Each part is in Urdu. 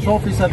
100%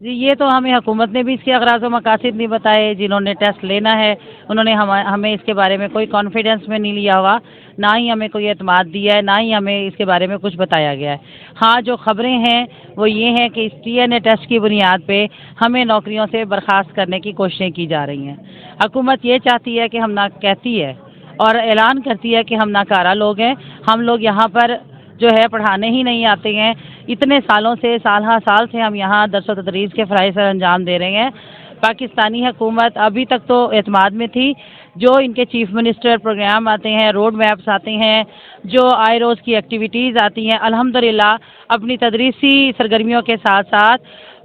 جی یہ تو ہمیں حکومت نے بھی اس کے اغراض و مقاصد نہیں بتائے. جنہوں نے ٹیسٹ لینا ہے انہوں نے ہمیں اس کے بارے میں کوئی کانفیڈنس میں نہیں لیا ہوا، نہ ہی ہمیں کوئی اعتماد دیا ہے، نہ ہی ہمیں اس کے بارے میں کچھ بتایا گیا ہے. ہاں جو خبریں ہیں وہ یہ ہیں کہ اس ٹی این اے ٹیسٹ کی بنیاد پہ ہمیں نوکریوں سے برخاست کرنے کی کوششیں کی جا رہی ہیں. حکومت یہ چاہتی ہے کہ ہم نہ کہتی ہے اور اعلان کرتی ہے کہ ہم ناکارہ لوگ ہیں، ہم لوگ یہاں پر جو ہے پڑھانے ہی نہیں آتے ہیں. اتنے سالوں سے سال سے ہم یہاں درس و تدریس کے فرائض سر انجام دے رہے ہیں. پاکستانی حکومت ابھی تک تو اعتماد میں تھی. جو ان کے چیف منسٹر پروگرام آتے ہیں، روڈ میپس آتے ہیں، جو آئی روز کی ایکٹیویٹیز آتی ہیں، الحمدللہ اپنی تدریسی سرگرمیوں کے ساتھ ساتھ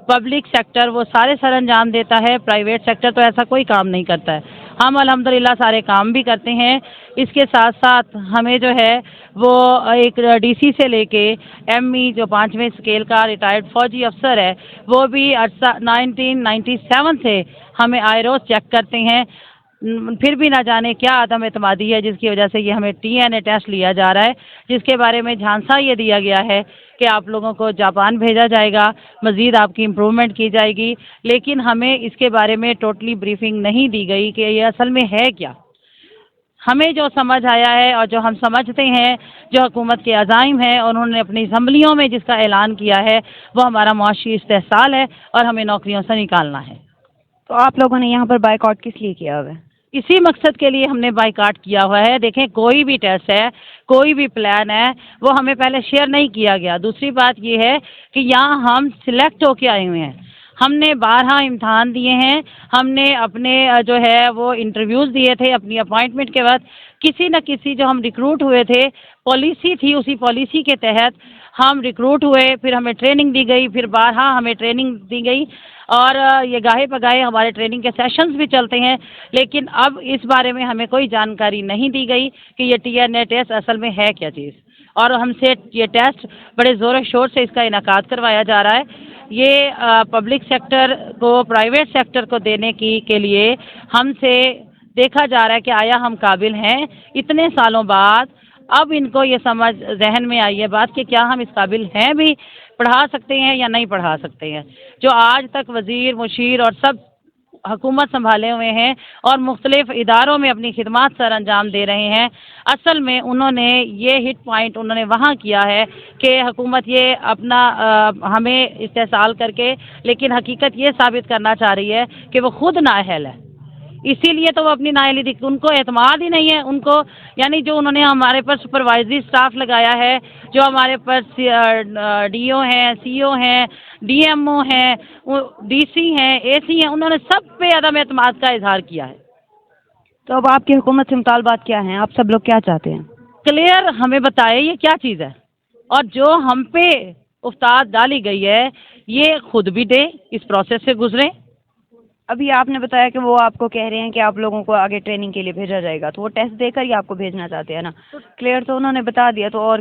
پبلک سیکٹر وہ سارے سر انجام دیتا ہے. پرائیویٹ سیکٹر تو ایسا کوئی کام نہیں کرتا ہے. ہم الحمدللہ سارے کام بھی کرتے ہیں. اس کے ساتھ ساتھ ہمیں جو ہے وہ ایک ڈی سی سے لے کے ایم ای جو 5ویں اسکیل کا ریٹائرڈ فوجی افسر ہے وہ بھی 1997 سے ہمیں آئی روز چیک کرتے ہیں. پھر بھی نہ جانے کیا عدم اعتمادی ہے جس کی وجہ سے یہ ہمیں ٹی این اے ٹیسٹ لیا جا رہا ہے، جس کے بارے میں جھانسا یہ دیا گیا ہے کہ آپ لوگوں کو جاپان بھیجا جائے گا، مزید آپ کی امپرومنٹ کی جائے گی. لیکن ہمیں اس کے بارے میں ٹوٹلی بریفنگ نہیں دی گئی کہ یہ اصل میں ہے کیا. ہمیں جو سمجھ آیا ہے اور جو ہم سمجھتے ہیں جو حکومت کے عزائم ہیں اور انہوں نے اپنی اسمبلیوں میں جس کا اعلان کیا ہے وہ ہمارا معاشی استحصال ہے اور ہمیں نوکریوں سے نکالنا ہے. تو آپ لوگوں نے یہاں پر بائیکاٹ کس لیے کیا ہوا ہے؟ اسی مقصد کے لیے ہم نے بائیکاٹ کیا ہوا ہے. دیکھیں کوئی بھی ٹیسٹ ہے، کوئی بھی پلان ہے، وہ ہمیں پہلے شیئر نہیں کیا گیا. دوسری بات یہ ہے کہ یہاں ہم سلیکٹ ہو کے آئے ہوئے ہیں. ہم نے 12 امتحان دیے ہیں. ہم نے اپنے جو ہے وہ انٹرویوز دیے تھے اپنی اپوائنٹمنٹ کے بعد. کسی نہ کسی جو ہم ریکروٹ ہوئے تھے، پالیسی تھی، اسی پالیسی کے تحت ہم ریکروٹ ہوئے. پھر ہمیں ٹریننگ دی گئی، پھر 12 ہمیں ٹریننگ دی گئی اور یہ گاہے پگاہے ہمارے ٹریننگ کے سیشنز بھی چلتے ہیں. لیکن اب اس بارے میں ہمیں کوئی جانکاری نہیں دی گئی کہ یہ ٹی این اے ٹیسٹ اصل میں ہے کیا چیز. اور ہم سے یہ ٹیسٹ بڑے زور و شور سے اس کا انعقاد کروایا جا رہا ہے. یہ پبلک سیکٹر کو پرائیویٹ سیکٹر کو دینے کے لیے ہم سے دیکھا جا رہا ہے کہ آیا ہم قابل ہیں. اتنے سالوں بعد اب ان کو یہ سمجھ ذہن میں آئی ہے بات کہ کیا ہم اس قابل ہیں بھی پڑھا سکتے ہیں یا نہیں پڑھا سکتے ہیں. جو آج تک وزیر، مشیر اور سب حکومت سنبھالے ہوئے ہیں اور مختلف اداروں میں اپنی خدمات سر انجام دے رہے ہیں، اصل میں انہوں نے یہ ہٹ پوائنٹ انہوں نے وہاں کیا ہے کہ حکومت یہ اپنا ہمیں استحصال کر کے لیکن حقیقت یہ ثابت کرنا چاہ رہی ہے کہ وہ خود نااہل ہے. اسی لیے تو وہ اپنی نااہلی ان کو اعتماد ہی نہیں ہے. ان کو یعنی جو انہوں نے ہمارے پر سپروائزری اسٹاف لگایا ہے، جو ہمارے پر ڈی او ہیں، سی او ہیں، ڈی ایم او ہیں، ڈی سی ہیں، اے سی ہیں، انہوں نے سب پہ عدم اعتماد کا اظہار کیا ہے. تو اب آپ کی حکومت سے مطالبات کیا ہیں؟ آپ سب لوگ کیا چاہتے ہیں؟ کلیئر ہمیں بتائے یہ کیا چیز ہے اور جو ہم پہ افتاد ڈالی گئی ہے یہ خود بھی دے، اس پروسیس سے گزریں. ابھی آپ نے بتایا کہ وہ آپ کو کہہ رہے ہیں کہ آپ لوگوں کو آگے ٹریننگ کے لیے بھیجا جائے گا، تو وہ ٹیسٹ دے کر ہی آپ کو بھیجنا چاہتے ہیں نا. کلیئر تو انہوں نے بتا دیا، تو اور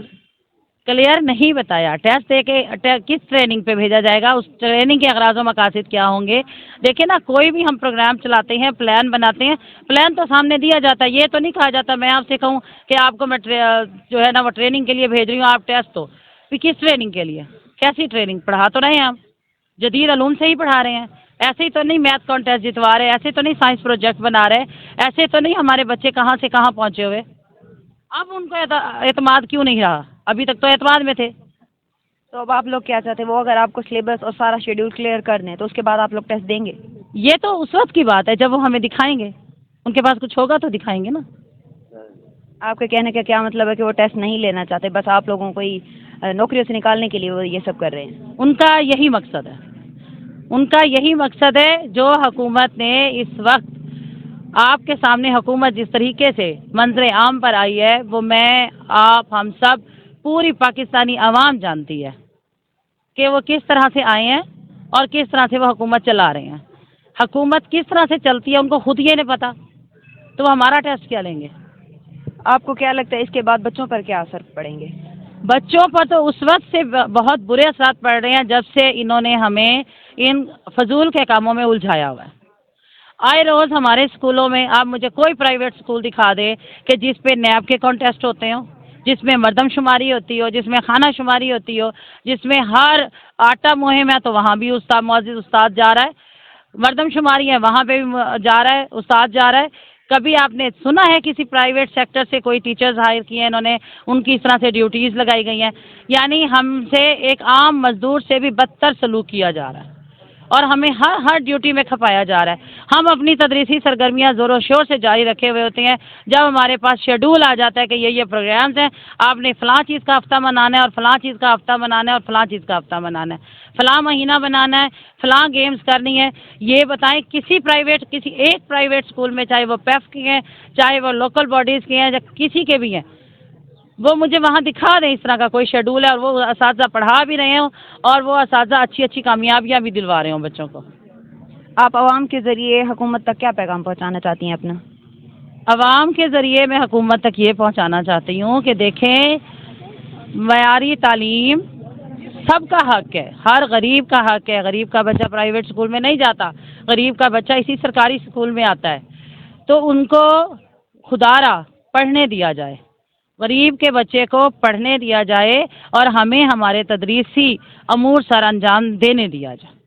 کلیئر نہیں بتایا ٹیسٹ دے کے کس ٹریننگ پہ بھیجا جائے گا، اس ٹریننگ کے اغراض و مقاصد کیا ہوں گے. دیکھیں نا کوئی بھی ہم پروگرام چلاتے ہیں، پلان بناتے ہیں، پلان تو سامنے دیا جاتا ہے. یہ تو نہیں کہا جاتا میں آپ سے کہوں کہ آپ کو میں جو ہے نا وہ ٹریننگ کے لیے بھیج رہی ہوں، آپ ٹیسٹ تو کس ٹریننگ کے لیے، کیسی ٹریننگ پڑھا تو رہے ہیں ہم جدید علوم سے ہی پڑھا رہے ہیں. ایسے ہی تو نہیں میتھ کانٹیسٹ جتوا رہے، ایسے تو نہیں سائنس پروجیکٹ بنا رہے، ایسے تو نہیں ہمارے بچے کہاں سے کہاں پہنچے ہوئے. اب ان کو اعتماد کیوں نہیں رہا؟ ابھی تک تو اعتماد میں تھے. تو اب آپ لوگ کیا چاہتے ہیں؟ وہ اگر آپ کو سلیبس اور سارا شیڈول کلیئر کر دیں تو اس کے بعد آپ لوگ ٹیسٹ دیں گے؟ یہ تو اس وقت کی بات ہے جب وہ ہمیں دکھائیں گے، ان کے پاس کچھ ہوگا تو دکھائیں گے نا. آپ کے کہنے کا کیا مطلب ہے کہ وہ ٹیسٹ نہیں لینا چاہتے، بس آپ لوگوں کو ہی نوکریوں سے نکالنے کے لیے وہ یہ سب کر رہے ہیں؟ ان کا یہی مقصد ہے، ان کا یہی مقصد ہے. جو حکومت نے اس وقت آپ کے سامنے حکومت جس طریقے سے منظر عام پر آئی ہے وہ میں، آپ، ہم سب، پوری پاکستانی عوام جانتی ہے کہ وہ کس طرح سے آئے ہیں اور کس طرح سے وہ حکومت چلا رہے ہیں. حکومت کس طرح سے چلتی ہے ان کو خود یہ نہیں پتہ، تو وہ ہمارا ٹیسٹ کیا لیں گے. آپ کو کیا لگتا ہے اس کے بعد بچوں پر کیا اثر پڑیں گے؟ بچوں پر تو اس وقت سے بہت برے اثرات پڑ رہے ہیں جب سے انہوں نے ہمیں ان فضول کے کاموں میں الجھایا ہوا ہے. آئے روز ہمارے اسکولوں میں آپ مجھے کوئی پرائیویٹ اسکول دکھا دے کہ جس پہ نیب کے کانٹیسٹ ہوتے ہوں، جس میں مردم شماری ہوتی ہو، جس میں خانہ شماری ہوتی ہو، جس میں ہر آٹا مہم ہے تو وہاں بھی استاد معزز استاد جا رہا ہے، مردم شماری ہے وہاں پہ بھی جا رہا ہے استاد جا رہا ہے۔ کبھی آپ نے سنا ہے کسی پرائیویٹ سیکٹر سے کوئی ٹیچرز ہائر کیے ہیں انہوں نے، ان کی اس طرح سے ڈیوٹیز لگائی گئی ہیں؟ یعنی ہم سے ایک عام مزدور سے بھی بدتر سلوک کیا جا رہا ہے اور ہمیں ہر ڈیوٹی میں کھپایا جا رہا ہے۔ ہم اپنی تدریسی سرگرمیاں زور و شور سے جاری رکھے ہوئے ہوتے ہیں، جب ہمارے پاس شیڈول آ جاتا ہے کہ یہ پروگرامز ہیں، آپ نے فلاں چیز کا ہفتہ منانا ہے اور فلاں چیز کا ہفتہ منانا ہے اور فلاں چیز کا ہفتہ منانا ہے، فلاں مہینہ بنانا ہے، فلاں گیمز کرنی ہے، یہ بتائیں کسی ایک پرائیویٹ اسکول میں، چاہے وہ پیف کی ہیں، چاہے وہ لوکل باڈیز کے ہیں، یا کسی کے بھی ہیں، وہ مجھے وہاں دکھا دیں اس طرح کا کوئی شیڈول ہے اور وہ اساتذہ پڑھا بھی رہے ہوں اور وہ اساتذہ اچھی کامیابیاں بھی دلوا رہے ہوں بچوں کو۔ آپ عوام کے ذریعے حکومت تک کیا پیغام پہنچانا چاہتی ہیں اپنا؟ عوام کے ذریعے میں حکومت تک یہ پہنچانا چاہتی ہوں کہ دیکھیں، معیاری تعلیم سب کا حق ہے، ہر غریب کا حق ہے۔ غریب کا بچہ پرائیویٹ اسکول میں نہیں جاتا، غریب کا بچہ اسی سرکاری اسکول میں آتا ہے، تو ان کو خدارا پڑھنے دیا جائے، غریب کے بچے کو پڑھنے دیا جائے اور ہمیں ہمارے تدریسی امور سر انجام دینے دیا جائے۔